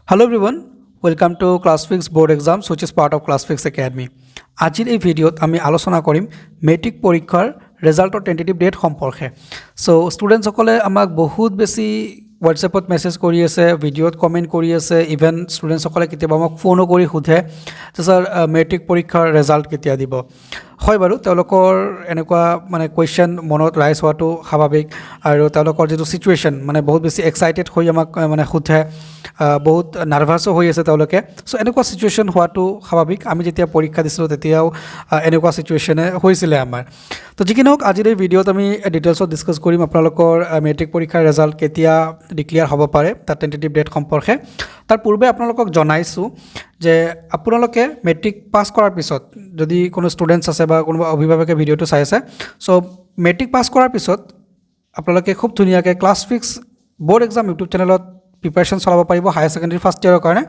Hello everyone, welcome to ClassFix board exams which is part of ClassFix Academy. আজিৰ এই ভিডিঅ'ত আমি আলোচনা কৰিম মেট্ৰিক পৰীক্ষাৰ ৰিজাল্টৰ টেন্টেটিভ ডেট সম্পৰ্কে। সো ষ্টুডেণ্টসকলে আমাক বহুত বেছি হোৱাটছএপত মেছেজ কৰি আছে, ভিডিঅ'ত কমেণ্ট কৰি আছে, ইভেন ষ্টুডেণ্টসকলে কেতিয়াবা আমাক ফোনো কৰি সোধে যে ছাৰ মেট্ৰিক পৰীক্ষাৰ ৰিজাল্ট কেতিয়া দিব। হয় বাৰু, তেওঁলোকৰ এনেকুৱা মানে কুৱেশ্যন মনত ৰাইজ হোৱাটো স্বাভাৱিক আৰু তেওঁলোকৰ যিটো ছিটুৱেশ্যন মানে বহুত বেছি এক্সাইটেড হৈ আমাক মানে সোধে, বহুত নাৰ্ভাছো হৈ আছে তেওঁলোকে। চ' এনেকুৱা ছিটুৱেশ্যন হোৱাটো স্বাভাৱিক। আমি যেতিয়া পৰীক্ষা দিছিলোঁ তেতিয়াও এনেকুৱা ছিটুৱেশ্যনে হৈছিলে আমাৰ। তো যি কি নহওক, আজিৰ এই ভিডিঅ'ত আমি ডিটেইলছত ডিছকাছ কৰিম আপোনালোকৰ মেট্ৰিক পৰীক্ষাৰ ৰিজাল্ট কেতিয়া ডিক্লেয়াৰ হ'ব পাৰে তাৰ টেন্টেটিভ ডেট সম্পৰ্কে। তাৰ পূৰ্বে আপোনালোকক জনাইছোঁ যে আপোনালোকে মেট্ৰিক পাছ কৰাৰ পিছত যদি কোনো ষ্টুডেণ্টছ আছে বা কোনোবা অভিভাৱকে ভিডিঅ'টো চাই আছে, চ' মেট্ৰিক পাছ কৰাৰ পিছত আপোনালোকে খুব ধুনীয়াকৈ ClassFix board exam ইউটিউব চেনেলত প্ৰিপাৰেশ্যন চলাব পাৰিব হায়াৰ ছেকেণ্ডেৰী ফাৰ্ষ্ট ইয়াৰৰ কাৰণে।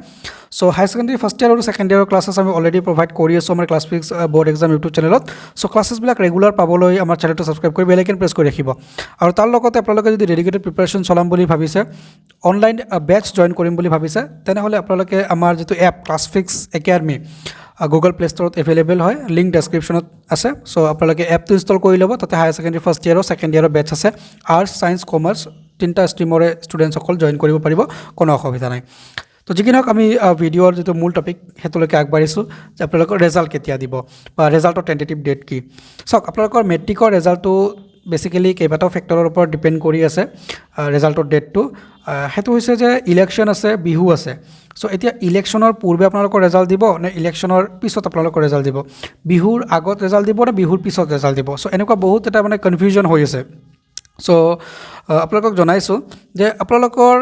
চ' হায়াৰ ছেকেণ্ডেৰী ফাৰ্ষ্ট ইয়াৰ আৰু ছেকেণ্ড ইয়াৰৰ ক্লাছেছ আমি অলৰেডি প্ৰভাইড কৰি আছোঁ আমাৰ ClassFix board exam ইউটিউব চেনেলত। চ' ক্লাছেছবিলাক ৰেগুলাৰ পাবলৈ আমাৰ চেনেলটো ছাবস্ক্ৰাইব কৰি বেল আইকন প্ৰেছ কৰি ৰাখিব। আৰু তাৰ লগতে আপোনালোকে যদি ডেডিকেটেড প্ৰিপাৰেশ্যন চলাম বুলি ভাবিছে, অনলাইন বেটছ জইন কৰিম বুলি ভাবিছে, তেনেহ'লে আপোনালোকে আমাৰ যিটো app ClassFix Academy Google play ষ্ট'ৰত এভেইলেবল হয়, লিংক ডেছক্ৰিপশ্যনত আছে। চ' আপোনালোকে এপটো ইনষ্টল কৰি ল'ব। তাতে হায়াৰ ছেকেণ্ডেৰী ফাৰ্ষ্ট ইয়াৰ আৰু ছেকেণ্ড ইয়াৰৰ বেটছ আছে। আৰ্টছ, ছায়েন্স, কমাৰ্চ তিনিটা ষ্ট্ৰীমৰে ষ্টুডেণ্টসকল জইন কৰিব পাৰিব, কোনো অসুবিধা নাই। তো যি কি নহওক, আমি ভিডিঅ'ৰ যিটো মূল টপিক সেইটোলৈকে আগবাঢ়িছোঁ যে আপোনালোকৰ ৰিজাল্ট কেতিয়া দিব বা ৰিজাল্টৰ টেন্টেটিভ ডেট কি। চাওক, আপোনালোকৰ মেট্ৰিকৰ ৰিজাল্টটো বেচিকেলি কেইবাটাও ফেক্টৰৰ ওপৰত ডিপেণ্ড কৰি আছে ৰিজাল্টৰ ডেটটো। সেইটো হৈছে যে ইলেকশ্যন আছে, বিহু আছে। চ' এতিয়া ইলেকশ্যনৰ পূৰ্বে আপোনালোকৰ ৰিজাল্ট দিব নে ইলেকশ্যনৰ পিছত আপোনালোকৰ ৰিজাল্ট দিব, বিহুৰ আগত ৰিজাল্ট দিব নে বিহুৰ পিছত ৰিজাল্ট দিব। চ' এনেকুৱা বহুত এটা মানে কনফিউজন হৈ আছে। চ' আপোনালোকক জনাইছোঁ যে আপোনালোকৰ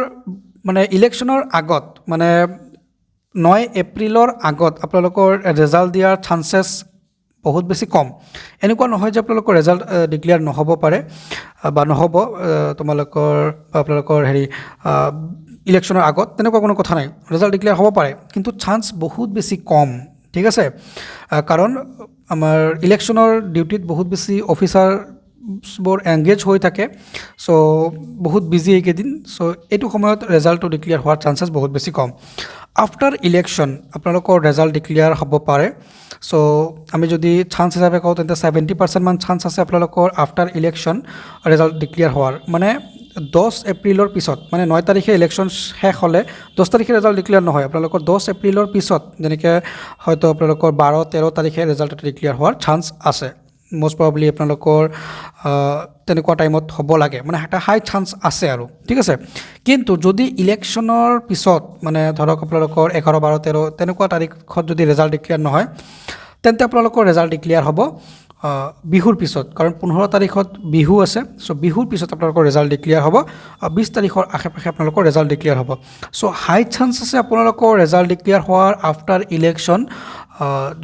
মানে ইলেকশ্যনৰ আগত মানে 9 এপ্ৰিলৰ আগত আপোনালোকৰ ৰিজাল্ট দিয়াৰ চান্সেছ বহুত বেছি কম। এনেকুৱা নহয় যে আপোনালোকৰ ৰিজাল্ট ডিক্লেয়াৰ নহ'ব পাৰে বা নহ'ব আপোনালোকৰ ইলেকশ্যনৰ আগত, তেনেকুৱা কোনো কথা নাই। ৰিজাল্ট ডিক্লেয়াৰ হ'ব পাৰে, কিন্তু চান্স বহুত বেছি কম, ঠিক আছে। কাৰণ আমাৰ ইলেকশ্যনৰ ডিউটিত বহুত বেছি অফিচাৰবোৰ এংগেজ হৈ থাকে। চ' বহুত বিজি এইকেইদিন। চ' এইটো সময়ত ৰিজাল্টটো ডিক্লেয়াৰ হোৱাৰ চান্সেছ বহুত বেছি কম। আফটাৰ ইলেকশ্যন আপোনালোকৰ ৰিজাল্ট ডিক্লেয়াৰ হ'ব পাৰে। চ' আমি যদি চান্স হিচাপে কওঁ তেন্তে 70% মান চান্স আছে আপোনালোকৰ আফটাৰ ইলেকশ্যন ৰিজাল্ট ডিক্লেয়াৰ হোৱাৰ। মানে 10 এপ্ৰিলৰ পিছত, মানে 9 তাৰিখে ইলেকশ্যন শেষ হ'লে 10 তাৰিখে ৰিজাল্ট ডিক্লেয়াৰ নহয়, আপোনালোকৰ 10 এপ্ৰিলৰ পিছত যেনেকৈ হয়তো আপোনালোকৰ 12-13 তাৰিখে ৰিজাল্ট এটা ডিক্লেয়াৰ হোৱাৰ চান্স আছে। মষ্ট প্ৰবাবলি আপোনালোকৰ তেনেকুৱা টাইমত হ'ব লাগে, মানে এটা হাই চান্স আছে আৰু, ঠিক আছে। কিন্তু যদি ইলেকশ্যনৰ পিছত মানে ধৰক আপোনালোকৰ 11, 12, 13 তেনেকুৱা তাৰিখত যদি ৰিজাল্ট ডিক্লেয়াৰ নহয়, তেন্তে আপোনালোকৰ ৰিজাল্ট ডিক্লেয়াৰ হ'ব বিহুৰ পিছত। কাৰণ 15 তাৰিখত বিহু আছে। চ' বিহুৰ পিছত আপোনালোকৰ ৰিজাল্ট ডিক্লেয়াৰ হ'ব। 20 তাৰিখৰ আশে পাশে আপোনালোকৰ ৰিজাল্ট ডিক্লেয়াৰ হ'ব। চ' হাই চান্স আছে আপোনালোকৰ ৰিজাল্ট ডিক্লেয়াৰ হোৱাৰ আফটাৰ ইলেকশ্যন।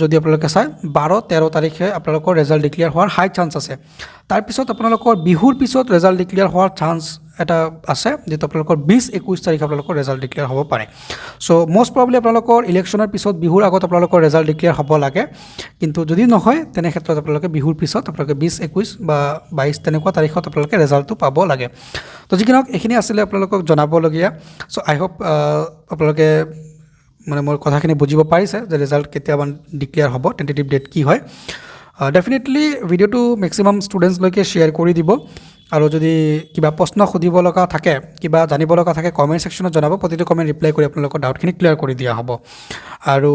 যদি আপোনালোকে চায় 12-13 তাৰিখে আপোনালোকৰ ৰিজাল্ট ডিক্লেয়াৰ হোৱাৰ হাই চান্স আছে। তাৰপিছত আপোনালোকৰ বিহুৰ পিছত ৰিজাল্ট ডিক্লেয়াৰ হোৱাৰ চান্স এটা আছে, যিটো আপোনালোকৰ 20-21 তাৰিখে আপোনালোকৰ ৰিজাল্ট ডিক্লেয়াৰ হ'ব পাৰে। চ' মষ্ট প্ৰবাবলি আপোনালোকৰ ইলেকশ্যনৰ পিছত বিহুৰ আগত আপোনালোকৰ ৰিজাল্ট ডিক্লেয়াৰ হ'ব লাগে। কিন্তু যদি নহয়, তেনে ক্ষেত্ৰত আপোনালোকে বিহুৰ পিছত আপোনালোকে 20-21 বা 22 তেনেকুৱা তাৰিখত আপোনালোকে ৰিজাল্টটো পাব লাগে। তো যি কি নহওক, এইখিনি আছিলে আপোনালোকক জনাবলগীয়া। চ' আই হোপ আপোনালোকে মানে মোৰ কথাখিনি বুজিব পাৰিছে যে ৰিজাল্ট কেতিয়া ডিক্লেয়াৰ হ'ব, টেন্টেটিভ ডেট কি হয়। ডেফিনেটলি ভিডিঅ'টো মেক্সিমাম ষ্টুডেণ্টছলৈকে শ্বেয়াৰ কৰি দিব। আৰু যদি কিবা প্ৰশ্ন সুধিব লগা থাকে, কিবা জানিব লগা থাকে, কমেণ্ট ছেকশ্যনত জনাব। প্ৰতিটো কমেণ্ট ৰিপ্লাই কৰি আপোনালোকৰ ডাউটখিনি ক্লিয়াৰ কৰি দিয়া হ'ব। আৰু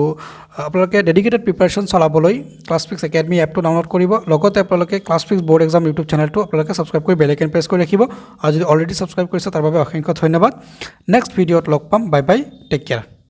আপোনালোকে ডেডিকেটেড প্ৰিপাৰেশ্যন চলাবলৈ ClassFix Academy এপটো ডাউনলোড কৰিব। লগতে আপোনালোকে ClassFix board exam ইউটিউব চেনেলটো আপোনালোকে ছাবস্ক্ৰাইব কৰি বেল আইকন প্ৰেছ কৰি ৰাখিব। আৰু যদি অলৰেডি ছাবস্ক্ৰাইব কৰিছে তাৰ বাবে অসংখ্য ধন্যবাদ। নেক্সট ভিডিঅ'ত লগ পাম। Bye bye, take care.